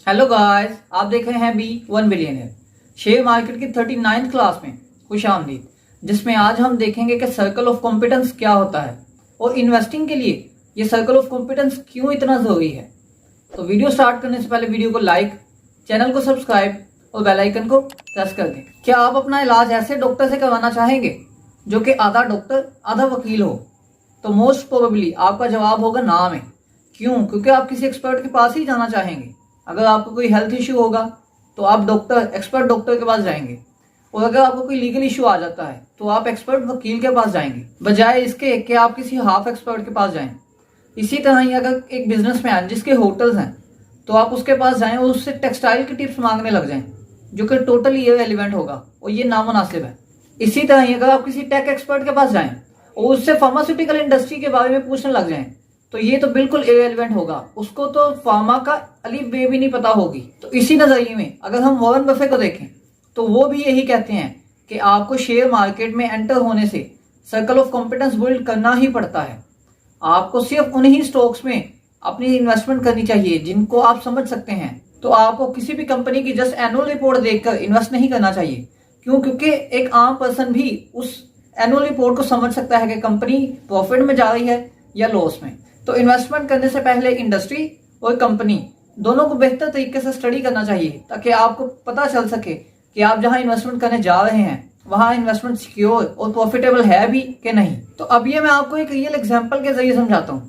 Hello guys, आप देख रहे हैं बी 1 बिलियनर शेयर मार्केट की 39th क्लास में खुश आमदीद, जिसमें आज हम देखेंगे कि सर्कल ऑफ कॉम्पिटेंस क्या होता है और इन्वेस्टिंग के लिए ये सर्कल ऑफ कॉम्पिटेंस क्यों इतना जरूरी है। तो वीडियो स्टार्ट करने से पहले वीडियो को लाइक, चैनल को सब्सक्राइब और बेल आइकन को प्रेस कर दें। क्या आप अपना इलाज ऐसे डॉक्टर से करवाना चाहेंगे जो कि आधा डॉक्टर आधा वकील हो? तो मोस्ट प्रोबेबली आपका जवाब होगा नाम है। क्यों? क्योंकि आप किसी एक्सपर्ट के पास ही जाना चाहेंगे। अगर आपको कोई हेल्थ इश्यू होगा तो आप एक्सपर्ट डॉक्टर के पास जाएंगे, और अगर आपको कोई लीगल इश्यू आ जाता है तो आप एक्सपर्ट वकील के पास जाएंगे, बजाय इसके कि आप किसी हाफ एक्सपर्ट के पास जाएं। इसी तरह ही अगर एक बिजनेसमैन जिसके होटल्स हैं तो आप उसके पास जाएं और उससे टेक्सटाइल की टिप्स मांगने लग जाएं, जो कि टोटली इररिलेवेंट होगा और ये नामुनासिब है। इसी तरह ही अगर आप किसी टेक एक्सपर्ट के पास जाएं और उससे फार्मास्यूटिकल इंडस्ट्री के बारे में पूछने लग जाएं तो ये तो बिल्कुल इररिलेवेंट होगा। उसको तो फार्मा का अलीफ बे भी नहीं पता होगी। तो इसी नजरिए में अगर हम वॉरेन बफे को देखें तो वो भी यही कहते हैं कि आपको शेयर मार्केट में एंटर होने से सर्कल ऑफ कॉम्पिटेंस बिल्ड करना ही पड़ता है। आपको सिर्फ उन्हीं स्टॉक्स में अपनी इन्वेस्टमेंट करनी चाहिए जिनको आप समझ सकते हैं। तो आपको किसी भी कंपनी की जस्ट एनुअल रिपोर्ट देखकर इन्वेस्ट नहीं करना चाहिए। क्यों? क्योंकि एक आम पर्सन भी उस एनुअल रिपोर्ट को समझ सकता है कि कंपनी प्रॉफिट में जा रही है या लॉस में। तो इन्वेस्टमेंट करने से पहले इंडस्ट्री और कंपनी दोनों को बेहतर तरीके से स्टडी करना चाहिए, ताकि आपको पता चल सके कि आप जहां इन्वेस्टमेंट करने जा रहे हैं वहां इन्वेस्टमेंट सिक्योर और प्रॉफिटेबल है भी कि नहीं। तो अब ये मैं आपको एक रियल एग्जांपल के जरिए समझाता हूँ।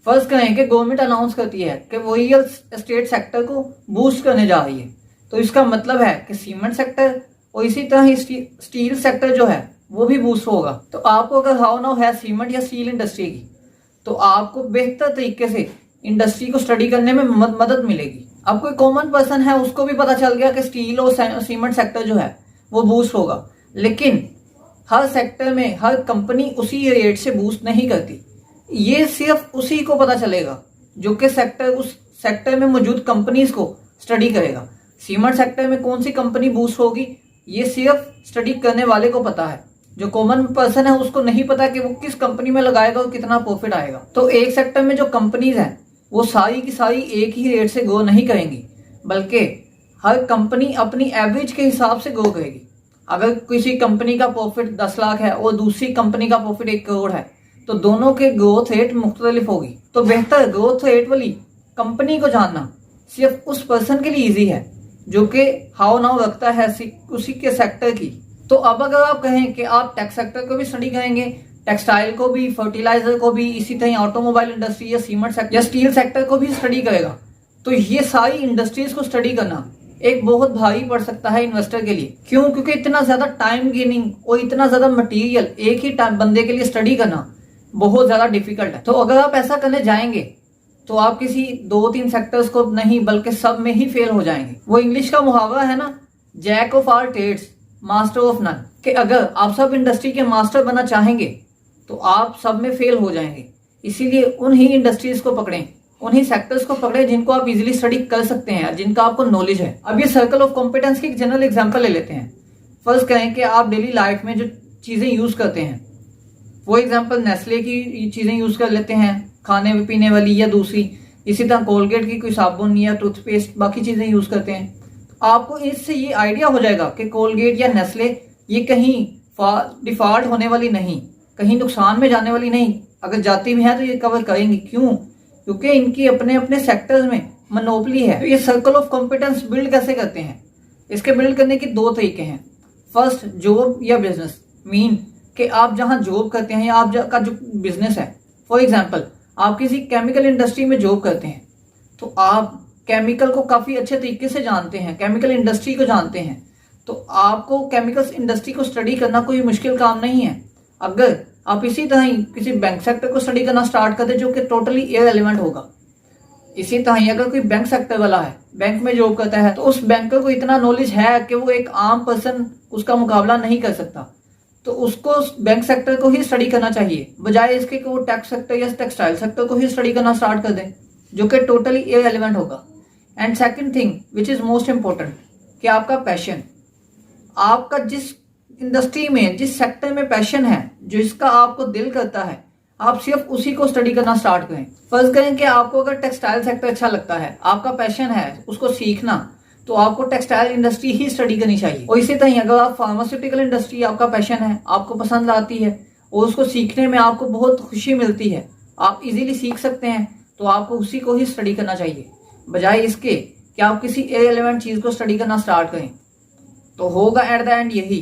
फर्स्ट करें कि गवर्नमेंट अनाउंस करती है कि वो रियल एस्टेट सेक्टर को बूस्ट करने जा रही है। तो इसका मतलब है कि सीमेंट सेक्टर और इसी तरह ही स्टील सेक्टर जो है वो भी बूस्ट होगा। तो आपको अगर हाउ नाउ है सीमेंट या स्टील इंडस्ट्री की, तो आपको बेहतर तरीके से इंडस्ट्री को स्टडी करने में मदद मिलेगी। अब कोई कॉमन पर्सन है उसको भी पता चल गया कि स्टील और सीमेंट सेक्टर जो है वो बूस्ट होगा, लेकिन हर सेक्टर में हर कंपनी उसी रेट से बूस्ट नहीं करती। ये सिर्फ उसी को पता चलेगा जो कि उस सेक्टर में मौजूद कंपनीज को स्टडी करेगा। सीमेंट सेक्टर में कौन सी कंपनी बूस्ट होगी ये सिर्फ स्टडी करने वाले को पता है। जो कॉमन पर्सन है उसको नहीं पता कि वो किस कंपनी में लगाएगा और कितना प्रॉफिट आएगा। तो एक सेक्टर में जो कंपनीज हैं वो सारी की सारी एक ही रेट से ग्रो नहीं करेंगी, बल्कि हर कंपनी अपनी एवरेज के हिसाब से ग्रो करेगी। अगर किसी कंपनी का प्रॉफिट 10 लाख है और दूसरी कंपनी का प्रॉफिट 1 करोड़ है तो दोनों के ग्रोथ रेट मुख्तलिफ होगी। तो बेहतर ग्रोथ रेट वाली कंपनी को जानना सिर्फ उस पर्सन के लिए ईजी है जो कि हाउ नाउ रखता है उसी के सेक्टर की। तो अब अगर आप कहें कि आप टेक सेक्टर को भी स्टडी करेंगे, टेक्सटाइल को भी, फर्टिलाइजर को भी, इसी तरह ऑटोमोबाइल इंडस्ट्री या सीमेंट सेक्टर या स्टील सेक्टर को भी स्टडी करेगा, तो ये सारी इंडस्ट्रीज को स्टडी करना एक बहुत भारी पड़ सकता है इन्वेस्टर के लिए। क्यों? क्योंकि इतना ज्यादा टाइम गेनिंग और इतना ज्यादा मटेरियल एक ही बंदे के लिए स्टडी करना बहुत ज्यादा डिफिकल्ट है। तो अगर आप ऐसा करने जाएंगे तो आप किसी 2-3 सेक्टर्स को नहीं बल्कि सब में ही फेल हो जाएंगे। वो इंग्लिश का मुहावरा है ना, jack of all trades master of none, कि अगर आप सब इंडस्ट्री के मास्टर बनना चाहेंगे तो आप सब में फेल हो जाएंगे। इसीलिए उन्हीं इंडस्ट्रीज को पकड़ें, उन्हीं सेक्टर्स को पकड़ें जिनको आप इजीली स्टडी कर सकते हैं, जिनका आपको नॉलेज है। अब ये सर्कल ऑफ कॉम्पिटेंस की एक जनरल एग्जांपल ले लेते हैं। फर्स्ट कहें कि आप डेली लाइफ में जो चीजें यूज करते हैं, वो एग्जाम्पल नेस्ले की चीजें यूज कर लेते हैं, खाने पीने वाली या दूसरी। इसी तरह कोलगेट की कोई साबुन या टूथपेस्ट, बाकी चीजें यूज करते हैं। आपको इससे ये आइडिया हो जाएगा कि कोलगेट या नेस्ले ये कहीं डिफॉल्ट होने वाली नहीं, कहीं नुकसान में जाने वाली नहीं। अगर जाती भी है तो ये कवर करेंगी। क्यों? क्योंकि इनकी अपने अपने सेक्टर्स में मोनोपोली है। तो ये सर्कल ऑफ कॉम्पिटेंस बिल्ड कैसे करते हैं? इसके बिल्ड करने के 2 तरीके हैं। फर्स्ट, जॉब या बिजनेस। मीन कि आप जहां जॉब करते हैं या आपका जो बिजनेस है, फॉर एग्जाम्पल आप किसी केमिकल इंडस्ट्री में जॉब करते हैं तो आप केमिकल को काफी अच्छे तरीके से जानते हैं, केमिकल इंडस्ट्री को जानते हैं। तो आपको केमिकल्स इंडस्ट्री को स्टडी करना कोई मुश्किल काम नहीं है। अगर आप इसी तरह ही किसी बैंक सेक्टर को स्टडी करना स्टार्ट करते जो कि टोटली इररिलेवेंट होगा। इसी तरह ही अगर कोई बैंक सेक्टर वाला है, बैंक में जॉब करता है, तो उस बैंकर को इतना नॉलेज है कि वो एक आम पर्सन उसका मुकाबला नहीं कर सकता। तो उसको बैंक सेक्टर को ही स्टडी करना चाहिए, बजाय इसके कि वो टेक सेक्टर या टेक्सटाइल सेक्टर को ही स्टडी करना स्टार्ट कर दें, जो कि टोटली इररिलेवेंट होगा। And second thing which is most important, कि आपका पैशन, आपका जिस इंडस्ट्री में, जिस सेक्टर में पैशन है, जो इसका आपको दिल करता है, आप सिर्फ उसी को स्टडी करना स्टार्ट करें। फर्ज करें कि आपको अगर टेक्सटाइल सेक्टर अच्छा लगता है, आपका पैशन है उसको सीखना, तो आपको टेक्सटाइल इंडस्ट्री ही स्टडी करनी चाहिए। और इसी तरह अगर आप फार्मास्यूटिकल इंडस्ट्री आपका पैशन है, आपको पसंद आती है और उसको सीखने में आपको बहुत खुशी मिलती है, आप इजीली सीख सकते हैं, तो आपको उसी को ही स्टडी करना चाहिए, बजाय इसके कि आप किसी इररिलेवेंट चीज को स्टडी करना स्टार्ट करें। तो होगा एट द एंड यही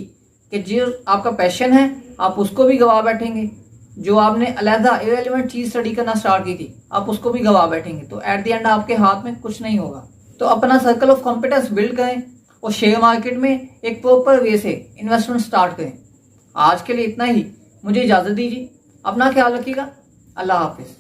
कि जो आपका पैशन है आप उसको भी गवा बैठेंगे, जो आपने अलहदा इररिलेवेंट चीज स्टडी करना स्टार्ट की थी आप उसको भी गवा बैठेंगे। तो एट द एंड आपके हाथ में कुछ नहीं होगा। तो अपना सर्कल ऑफ कॉम्पिटेंस बिल्ड करें और शेयर मार्केट में एक प्रॉपर वे से इन्वेस्टमेंट स्टार्ट करें। आज के लिए इतना ही, मुझे इजाजत दीजिए, अपना ख्याल रखिएगा, अल्लाह हाफिज।